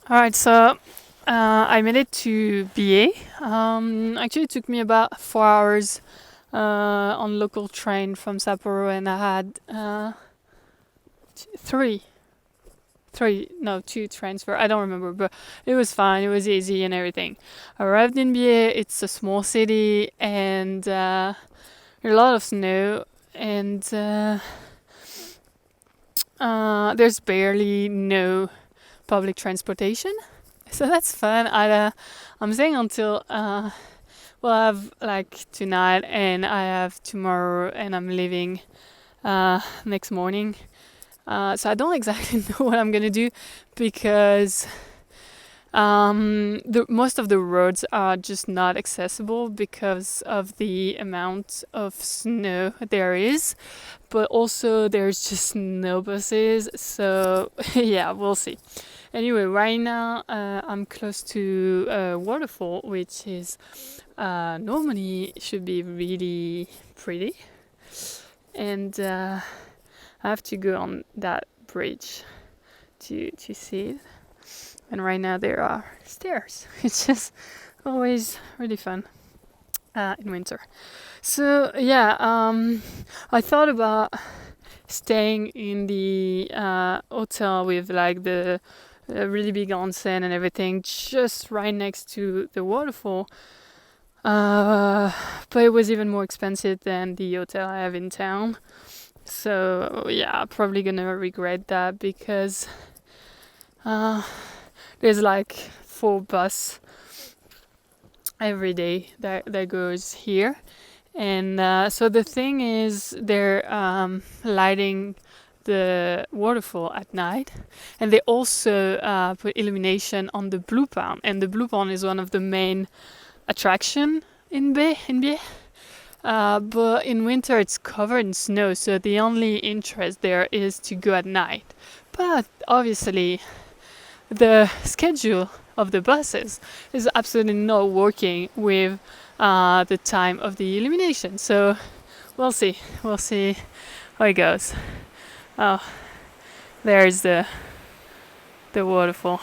All right, so I made it to Biei. Actually, it took me about 4 hours on local train from Sapporo, and I had three, no, two transfer. I don't remember, but it was fine. It was easy and everything. I arrived in Biei. It's a small city, and a lot of snow, and there's barely no public transportation. So that's fun. I'm staying until well, I have like tonight, and I have tomorrow, and I'm leaving next morning. So I don't exactly know what I'm gonna do because most of the roads are just not accessible because of the amount of snow there is, but also there's just no buses. So yeah, we'll see. Anyway, right now I'm close to a waterfall, which is normally should be really pretty, and I have to go on that bridge to see it. And right now there are stairs. It's just always really fun in winter. So yeah, I thought about staying in the hotel with like the really big onsen and everything, just right next to the waterfall. But it was even more expensive than the hotel I have in town. So yeah, probably gonna regret that because uh, there's like 4 bus every day that goes here. And so the thing is, they're lighting the waterfall at night, and they also put illumination on the Blue Pond. And the Blue Pond is one of the main attraction in Biei. But in winter it's covered in snow, so the only interest there is to go at night. But obviously, the schedule of the buses is absolutely not working with the time of the illumination. So we'll see. We'll see how it goes. Oh, there's the waterfall.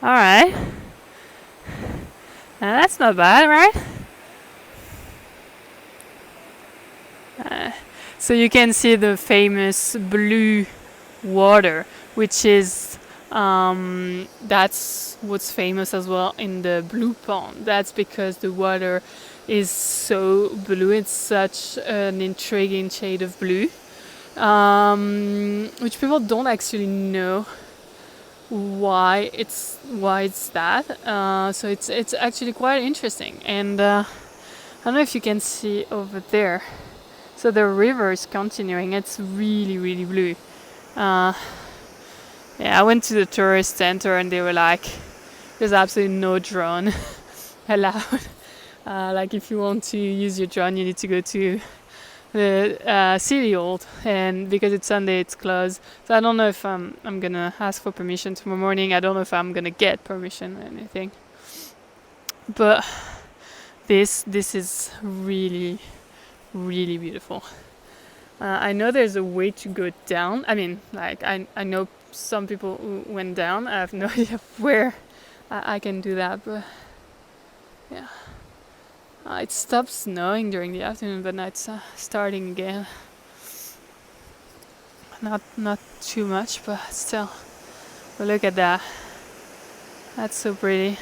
All right, that's not bad, right? So you can see the famous blue water, which is that's what's famous as well in the Blue Pond. That's because the water is so blue. It's such an intriguing shade of blue, which people don't actually know why it's that. So it's actually quite interesting. And I don't know if you can see over there. So the river is continuing. It's really really blue. Uh, yeah, I went to the tourist center and they were like, "There's absolutely no drone allowed. Like if you want to use your drone, you need to go to the city hall, and because it's Sunday, it's closed. So I don't know if I'm gonna ask for permission tomorrow morning. I don't know if I'm gonna get permission or anything. But this is really really beautiful. I know there's a way to go down. I mean, like I know some people who went down. I have no idea where I can do that, but yeah. It stopped snowing during the afternoon, but now it's starting again. Not too much, but still. But look at that. That's so pretty.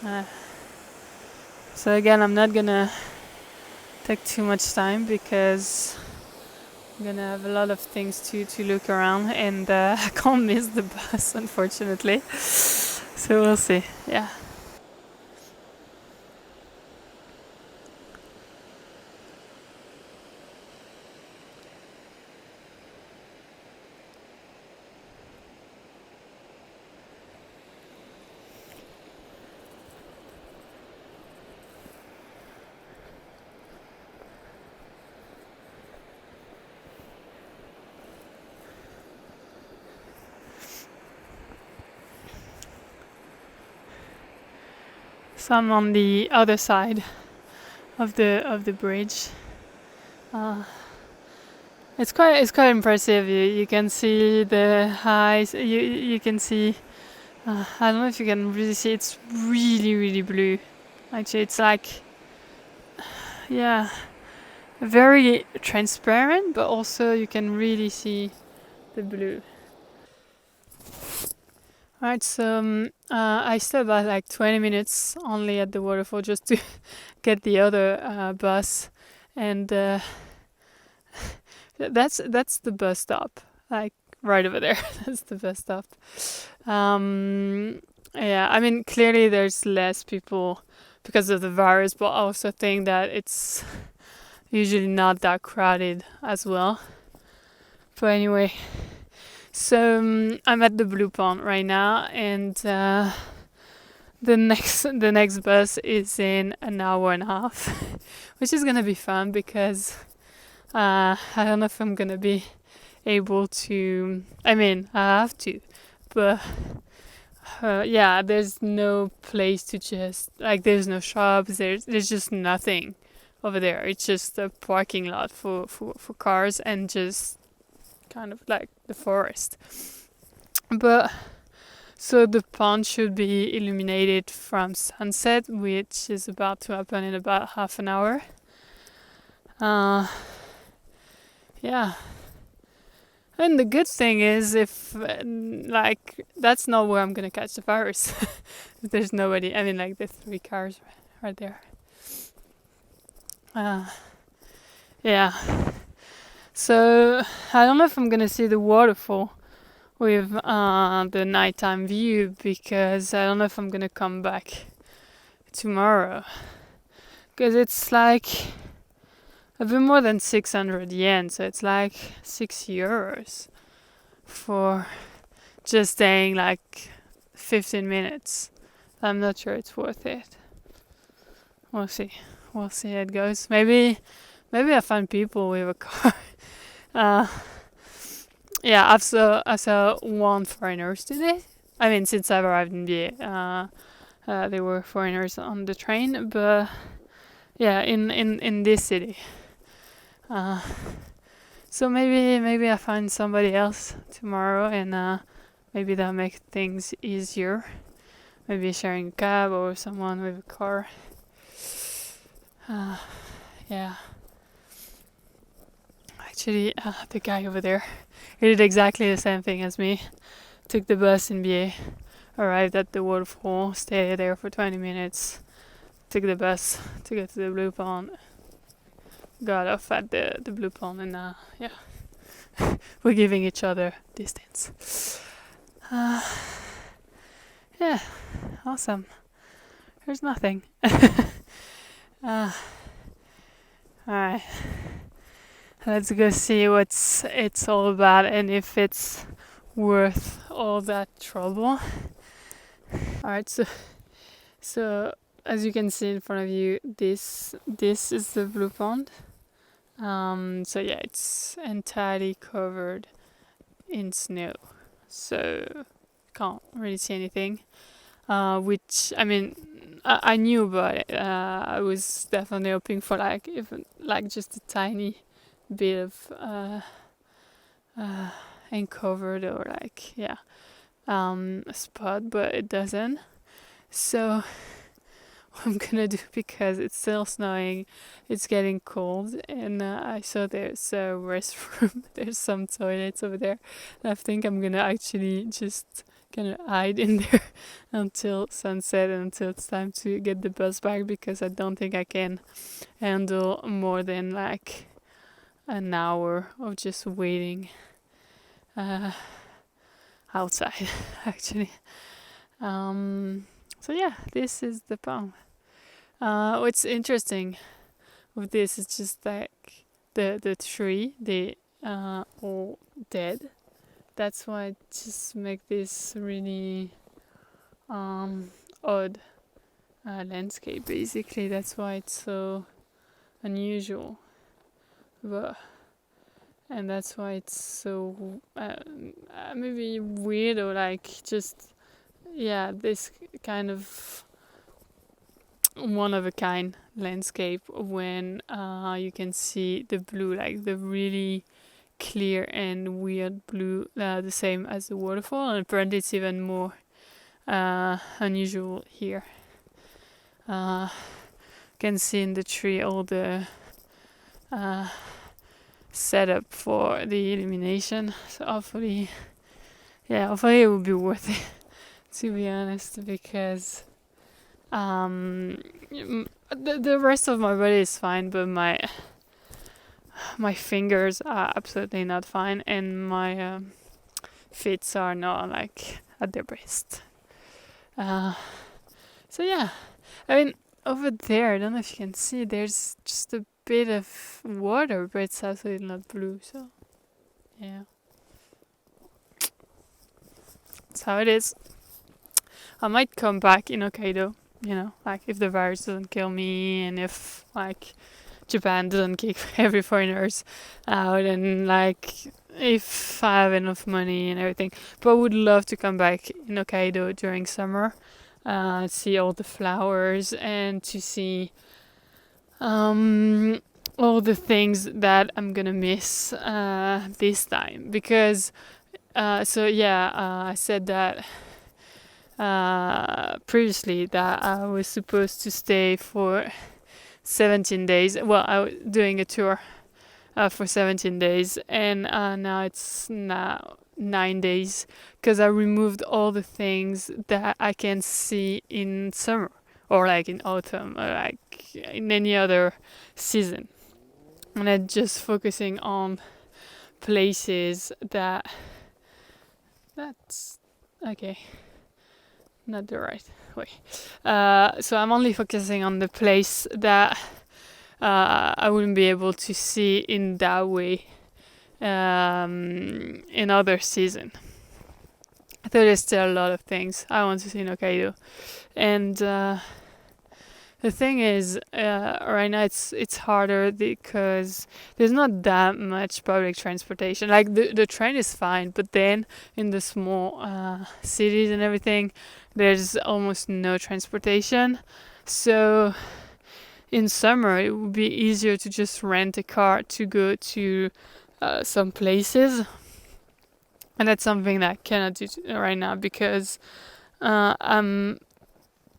Uh, so again, I'm not gonna take too much time because I'm gonna have a lot of things to look around, and I can't miss the bus, unfortunately. So we'll see. Yeah. So I'm on the other side of the bridge. It's quite impressive. You can see the highs. You can see. I don't know if you can really see. It's really blue. Actually, it's like, yeah, very transparent, but also you can really see the blue. Alright, so I stayed about like 20 minutes only at the waterfall just to get the other bus, and that's the bus stop, like right over there. That's the bus stop. Yeah, I mean clearly there's less people because of the virus, but I also think that it's usually not that crowded as well. But anyway, so I'm at the Blue Pond right now, and the next bus is in an hour and a half, which is gonna be fun because I don't know if I'm gonna be able to. I mean, I have to, but yeah, there's no place to just like. There's no shops. There's just nothing over there. It's just a parking lot for cars and just kind of like the forest. But so the pond should be illuminated from sunset, which is about to happen in about half an hour. Yeah. And the good thing is, if like that's not where I'm gonna catch the virus. There's nobody. I mean, like the 3 cars right there. Yeah. So I don't know if I'm gonna see the waterfall with the nighttime view because I don't know if I'm gonna come back tomorrow. Because it's like a bit more than 600 yen, so it's like €6 for just staying like 15 minutes. I'm not sure it's worth it. We'll see. We'll see how it goes. Maybe I find people with a car. Yeah, I saw 1 foreigners today. I mean, since I've arrived in Biei, there were foreigners on the train, but yeah, in this city. So maybe I find somebody else tomorrow, and maybe that'll make things easier. Maybe sharing a cab or someone with a car. Yeah. Actually, the guy over there, he did exactly the same thing as me. Took the bus in Biei, arrived at the waterfall, stayed there for 20 minutes, took the bus to get to the Blue Pond, got off at the Blue Pond, and yeah, we're giving each other distance. Yeah, awesome. There's nothing. Alright, let's go see what it's all about and if it's worth all that trouble. Alright, so as you can see in front of you, this is the Blue Pond. So yeah, it's entirely covered in snow, so can't really see anything. Which I mean, I knew about it. I was definitely hoping for like even like just a tiny bit of uncovered or like a spot, but it doesn't. So what I'm gonna do, because it's still snowing, it's getting cold, and I saw there's a restroom, there's some toilets over there, and I think I'm gonna actually just gonna hide in there until sunset and until it's time to get the bus back, because I don't think I can handle more than like an hour of just waiting outside actually. So yeah, this is the pond. What's interesting with this is just like the tree, they all dead. That's why it just make this really odd landscape. Basically, that's why it's so unusual. And that's why it's so maybe weird, or like just this kind of one of a kind landscape when you can see the blue, like the really clear and weird blue, the same as the waterfall, and apparently it's even more unusual here. Can see in the tree all the setup for the illumination. So hopefully it will be worth it, to be honest, because the rest of my body is fine, but my fingers are absolutely not fine, and my feet are not like at their best. So yeah, I mean, over there, I don't know if you can see, there's just a bit of water, but it's absolutely not blue. So yeah, that's how it is. I might come back in Hokkaido, like if the virus doesn't kill me, and if like Japan doesn't kick every foreigners out, and like if I have enough money and everything. But I would love to come back in Hokkaido during summer, see all the flowers, and to see all the things that I'm gonna miss this time. Because I said that previously that I was supposed to stay for 17 days. Well, I was doing a tour for 17 days, and now it's 9 days, because I removed all the things that I can see in summer, or like in autumn, or like in any other season. And I'm just focusing on places that's okay, not the right way. So I'm only focusing on the place that I wouldn't be able to see in that way in other season. I thought there's still a lot of things I want to see in Hokkaido, and the thing is, right now it's harder because there's not that much public transportation. Like the train is fine, but then in the small cities and everything, there's almost no transportation. So in summer, it would be easier to just rent a car to go to some places, and that's something that I cannot do right now because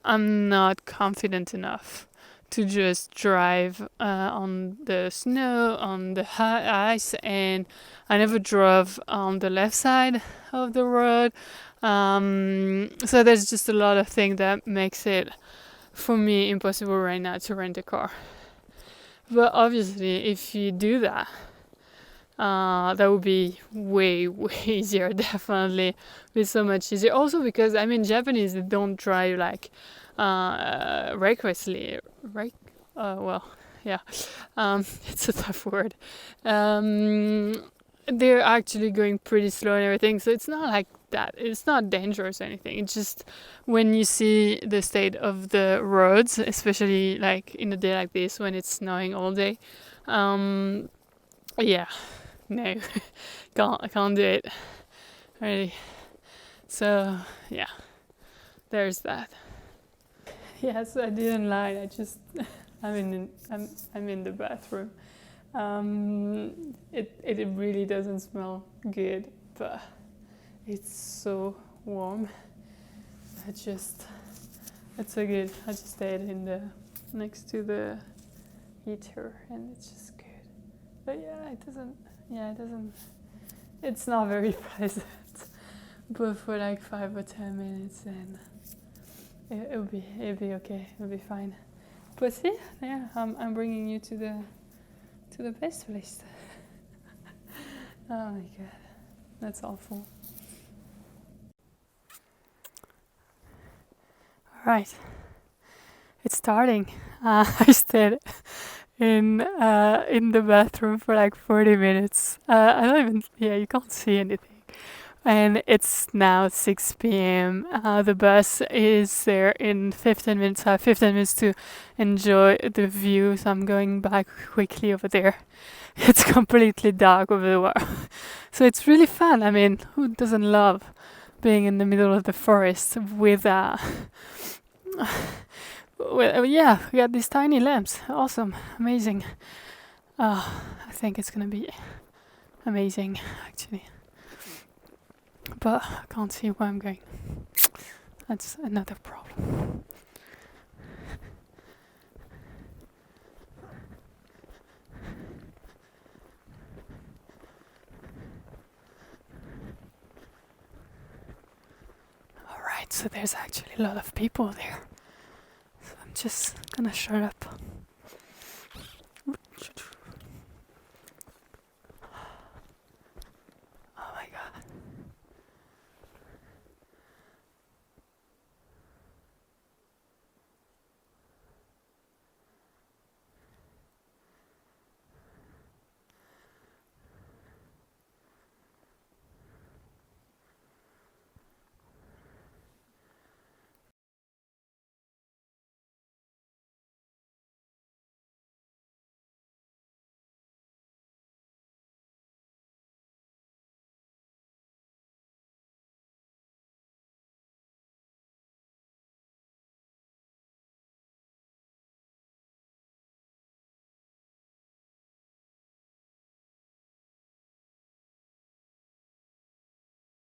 I'm not confident enough to just drive on the snow, on the ice, and I never drove on the left side of the road. So there's just a lot of things that makes it, for me, impossible right now to rent a car. But obviously, if you do that, that would be way easier. Definitely be so much easier. Also because Japanese, they don't drive like recklessly. It's a tough word. They're actually going pretty slow and everything, so it's not like that. It's not dangerous or anything. It's just when you see the state of the roads, especially like in a day like this when it's snowing all day. Yeah, no, I can't do it, really. So yeah, there's that. Yes, I didn't lie. I'm in the bathroom. It really doesn't smell good, but it's so warm. It's so good. I just stayed next to the heater, and it's just good. But it's not very pleasant. But for like 5 or 10 minutes, and it'll be okay. It'll be fine. But see, yeah, I'm bringing you to the best place. Oh my god, that's awful. All right, it's starting. I stayed in the bathroom for like 40 minutes. I don't even. Yeah, you can't see anything. And it's now 6 p.m. The bus is there in 15 minutes. I have 15 minutes to enjoy the view, so I'm going back quickly over there. It's completely dark over there. So it's really fun. I mean, who doesn't love being in the middle of the forest with Well, yeah, we got these tiny lamps. Awesome, amazing. I think it's gonna be amazing, actually. But I can't see where I'm going. That's another problem. Alright, so there's actually a lot of people there. So I'm just gonna shut up.